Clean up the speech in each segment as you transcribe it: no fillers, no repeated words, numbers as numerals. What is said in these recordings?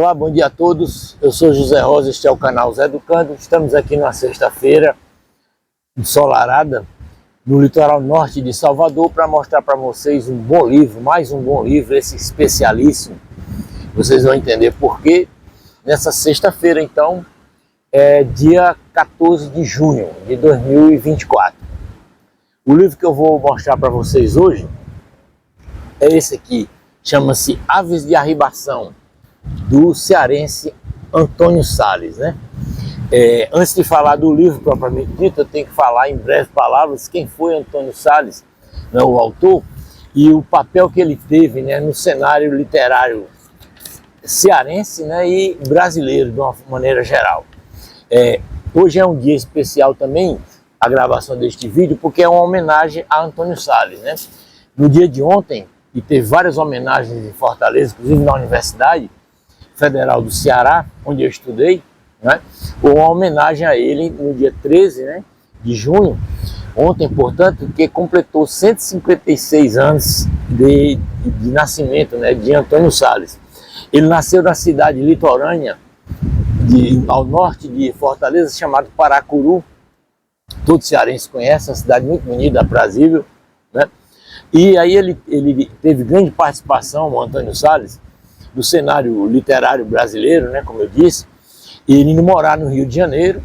Olá, bom dia a todos. Eu sou José Rosa, este é o canal Zé Educando. Estamos aqui na sexta-feira, ensolarada, no litoral norte de Salvador, para mostrar para vocês um bom livro, mais um bom livro, esse especialíssimo. Vocês vão entender por quê. Nessa sexta-feira, então, é dia 14 de junho de 2024. O livro que eu vou mostrar para vocês hoje é esse aqui, chama-se Aves de Arribação, do cearense Antônio Salles, né? Antes de falar do livro propriamente dito, eu tenho que falar em breves palavras quem foi Antônio Salles, né, o autor, e o papel que ele teve, né, no cenário literário cearense, né, e brasileiro, de uma maneira geral. Hoje é um dia especial também, a gravação deste vídeo, porque é uma homenagem a Antônio Salles, né? No dia de ontem, e teve várias homenagens em Fortaleza, inclusive na Universidade Federal do Ceará, onde eu estudei, né? Uma homenagem a ele no dia 13, né, de junho, ontem, portanto, que completou 156 anos de nascimento, né, de Antônio Salles. Ele nasceu na cidade litorânea, ao norte de Fortaleza, chamada Paracuru. Todo cearense conhece, uma cidade muito bonita, aprazível, né? E aí ele teve grande participação, o Antônio Salles, do cenário literário brasileiro, né, como eu disse. E ele indo morar no Rio de Janeiro,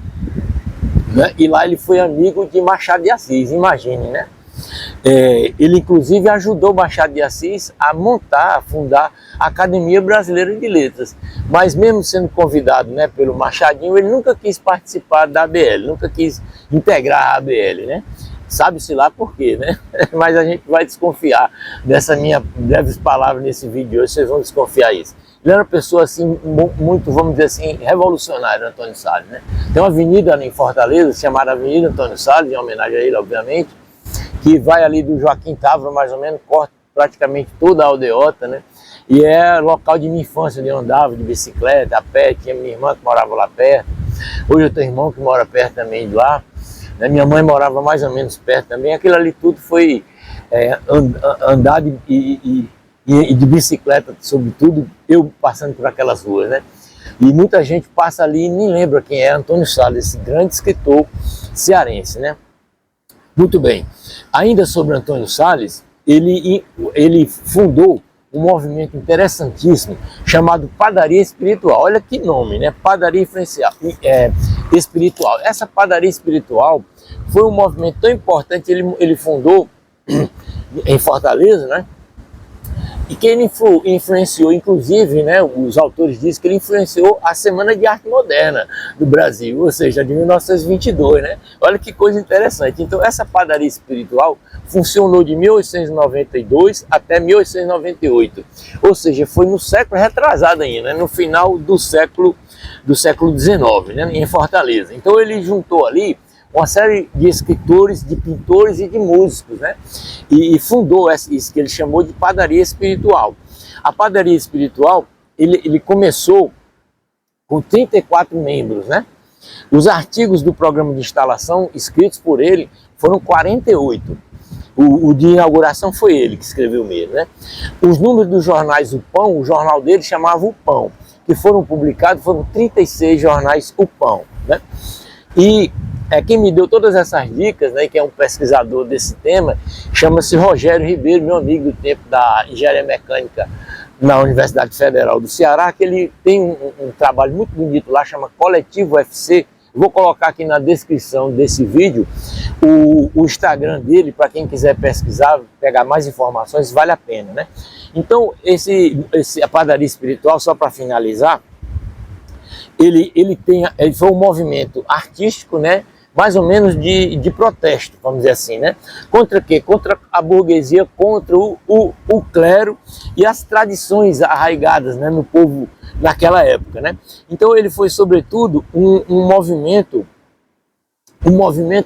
né, e lá ele foi amigo de Machado de Assis, imagine, né? Ele inclusive ajudou Machado de Assis a montar, a fundar a Academia Brasileira de Letras, mas mesmo sendo convidado, né, pelo Machadinho, ele nunca quis participar da ABL, nunca quis integrar a ABL, né? Sabe-se lá por quê, né? Mas a gente vai desconfiar dessa minha breves palavras nesse vídeo de hoje, vocês vão desconfiar isso. Ele era uma pessoa assim, muito, vamos dizer assim, revolucionária, Antônio Salles, né? Tem uma avenida em Fortaleza, chamada Avenida Antônio Salles, em homenagem a ele, obviamente, que vai ali do Joaquim Távora, mais ou menos, corta praticamente toda a aldeota, né? E é local de minha infância, onde eu andava de bicicleta, a pé, tinha minha irmã que morava lá perto. Hoje eu tenho irmão que mora perto também de lá. Minha mãe morava mais ou menos perto também. Aquilo ali tudo foi andar e de bicicleta, sobretudo, eu passando por aquelas ruas, né? E muita gente passa ali e nem lembra quem é Antônio Salles, esse grande escritor cearense, né? Muito bem. Ainda sobre Antônio Salles, ele fundou um movimento interessantíssimo chamado Padaria Espiritual. Olha que nome, né? Padaria Espiritual. Essa Padaria Espiritual foi um movimento tão importante, ele fundou em Fortaleza, né? E que ele influenciou, inclusive, né, os autores dizem que ele influenciou a Semana de Arte Moderna do Brasil, ou seja, de 1922, né? Olha que coisa interessante. Então, essa Padaria Espiritual funcionou de 1892 até 1898, ou seja, foi no século retrasado ainda, né, no final do século XIX, né, em Fortaleza. Então, ele juntou ali uma série de escritores, de pintores e de músicos, né? E fundou isso que ele chamou de Padaria Espiritual. A Padaria Espiritual, ele começou com 34 membros, né? Os artigos do programa de instalação escritos por ele foram 48. O de inauguração foi ele que escreveu mesmo, né? Os números dos jornais O Pão, o jornal dele chamava O Pão, que foram publicados, foram 36 jornais O Pão, né? E quem me deu todas essas dicas, né, que é um pesquisador desse tema, chama-se Rogério Ribeiro, meu amigo do tempo da engenharia mecânica na Universidade Federal do Ceará, que ele tem um trabalho muito bonito lá, chama Coletivo UFC. Vou colocar aqui na descrição desse vídeo o Instagram dele, para quem quiser pesquisar, pegar mais informações, vale a pena, né? Então, a Padaria Espiritual, só para finalizar, ele foi um movimento artístico, né, mais ou menos de protesto, vamos dizer assim, né? Contra o quê? Contra a burguesia, contra o clero e as tradições arraigadas, né, no povo naquela época, né? Então ele foi, sobretudo, um movimento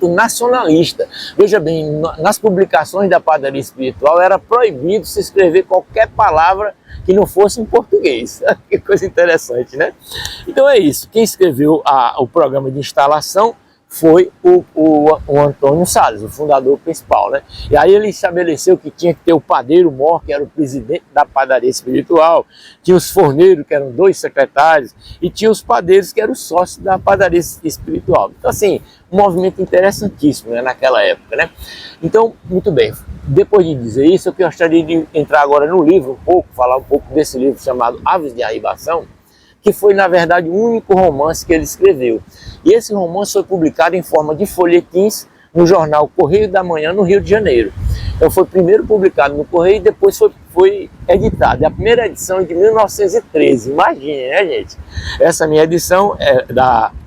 nacionalista. Veja bem, nas publicações da Padaria Espiritual era proibido se escrever qualquer palavra que não fosse em português. Que coisa interessante, né? Então é isso. Quem escreveu o programa de instalação foi o Antônio Salles, o fundador principal, né? E aí ele estabeleceu que tinha que ter o padeiro mor, que era o presidente da padaria espiritual, tinha os forneiros, que eram 2 secretários, e tinha os padeiros, que eram os sócios da padaria espiritual. Então, assim, um movimento interessantíssimo, né, naquela época, né? Então, muito bem, depois de dizer isso, eu gostaria de entrar agora no livro um pouco, falar um pouco desse livro chamado Aves de Arribação, que foi, na verdade, o único romance que ele escreveu. E esse romance foi publicado em forma de folhetins no jornal Correio da Manhã, no Rio de Janeiro. Então foi primeiro publicado no Correio e depois foi editado. E a primeira edição é de 1913, imagine, né, gente? Essa minha edição,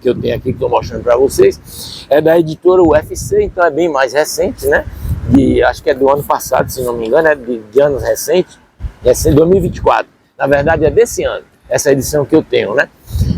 que eu tenho aqui, que estou mostrando para vocês, é da editora UFC, então é bem mais recente, né? Acho que é do ano passado, se não me engano, é de anos recentes, é 2024. Na verdade é desse ano, essa edição que eu tenho, né?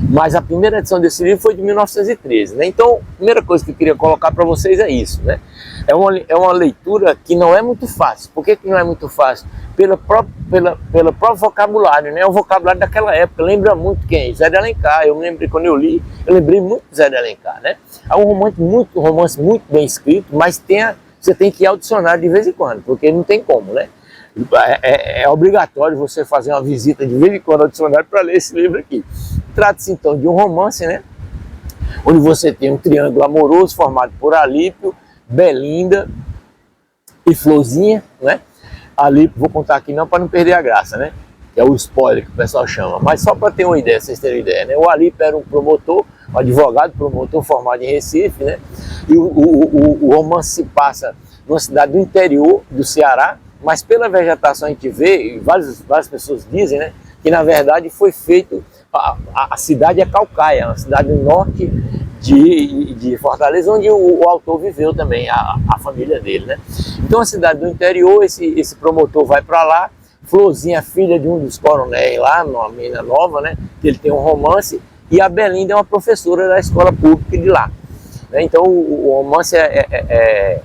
Mas a primeira edição desse livro foi de 1913, né? Então, a primeira coisa que eu queria colocar para vocês é isso, né? É uma leitura que não é muito fácil. Por que não é muito fácil? Pelo próprio vocabulário, né? O vocabulário daquela época lembra muito quem? Zé de Alencar. Eu me lembrei, quando eu li, eu lembrei muito de Zé de Alencar, né? É um romance muito bem escrito, mas você tem que ir ao dicionário de vez em quando, porque não tem como, né? É obrigatório você fazer uma visita de vez em quando ao dicionário para ler esse livro aqui. Trata-se então de um romance, né? Onde você tem um triângulo amoroso formado por Alípio, Belinda e Florzinha, né? Alípio, vou contar aqui não para não perder a graça, né? Que é o spoiler que o pessoal chama, mas só para ter uma ideia, vocês terem uma ideia, né? O Alípio era um promotor, um advogado promotor formado em Recife, né? E o romance se passa numa cidade do interior do Ceará, mas pela vegetação a gente vê, e várias pessoas dizem, né, que na verdade foi feito, a cidade é Caucaia, uma cidade do norte de Fortaleza, onde o autor viveu também, a família dele, né. Então a cidade do interior, esse promotor vai para lá, Florzinha, filha de um dos coronéis lá, uma menina nova, né, que ele tem um romance, e a Belinda é uma professora da escola pública de lá. Né? Então o romance é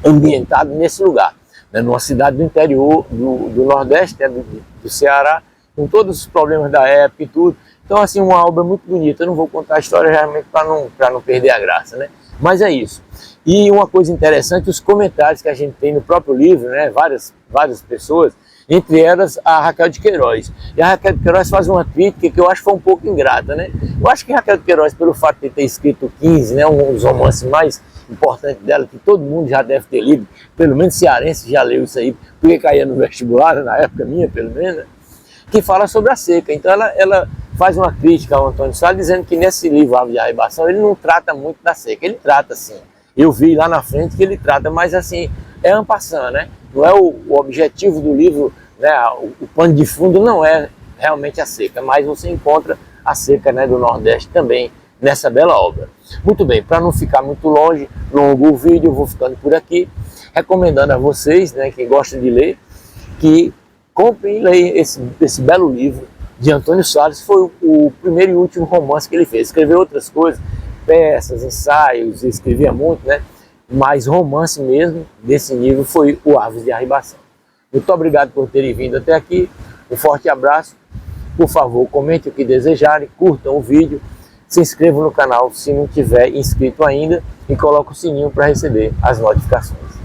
ambientado nesse lugar, né, numa cidade do interior do Nordeste, né, do Ceará, com todos os problemas da época e tudo. Então, assim, uma obra muito bonita. Eu não vou contar a história realmente para não perder a graça, né? Mas é isso. E uma coisa interessante, os comentários que a gente tem no próprio livro, né, várias pessoas, entre elas a Raquel de Queiroz. E a Raquel de Queiroz faz uma crítica que eu acho que foi um pouco ingrata, né? Eu acho que a Raquel de Queiroz, pelo fato de ter escrito 15, né, um dos romances mais importantes dela, que todo mundo já deve ter lido, pelo menos cearense já leu isso aí, porque caía no vestibular, na época minha, pelo menos, né, que fala sobre a seca. Então ela faz uma crítica ao Antônio Salles, dizendo que nesse livro, Aves de Arribação, ele não trata muito da seca. Ele trata, sim. Eu vi lá na frente que ele trata, mas assim, é en passant, né? Não é o objetivo do livro, né? O pano de fundo não é realmente a seca, mas você encontra a seca, né, do Nordeste também nessa bela obra. Muito bem, para não ficar muito longo o vídeo, eu vou ficando por aqui, recomendando a vocês, né, quem gosta de ler, que comprem e leiam esse belo livro de Antônio Salles. Foi o primeiro e último romance que ele fez. Escreveu outras coisas, peças, ensaios, escrevia muito, né? Mas romance mesmo, desse nível, foi o Aves de Arribação. Muito obrigado por terem vindo até aqui. Um forte abraço. Por favor, comentem o que desejarem, curtam o vídeo, se inscrevam no canal se não tiver inscrito ainda e coloquem o sininho para receber as notificações.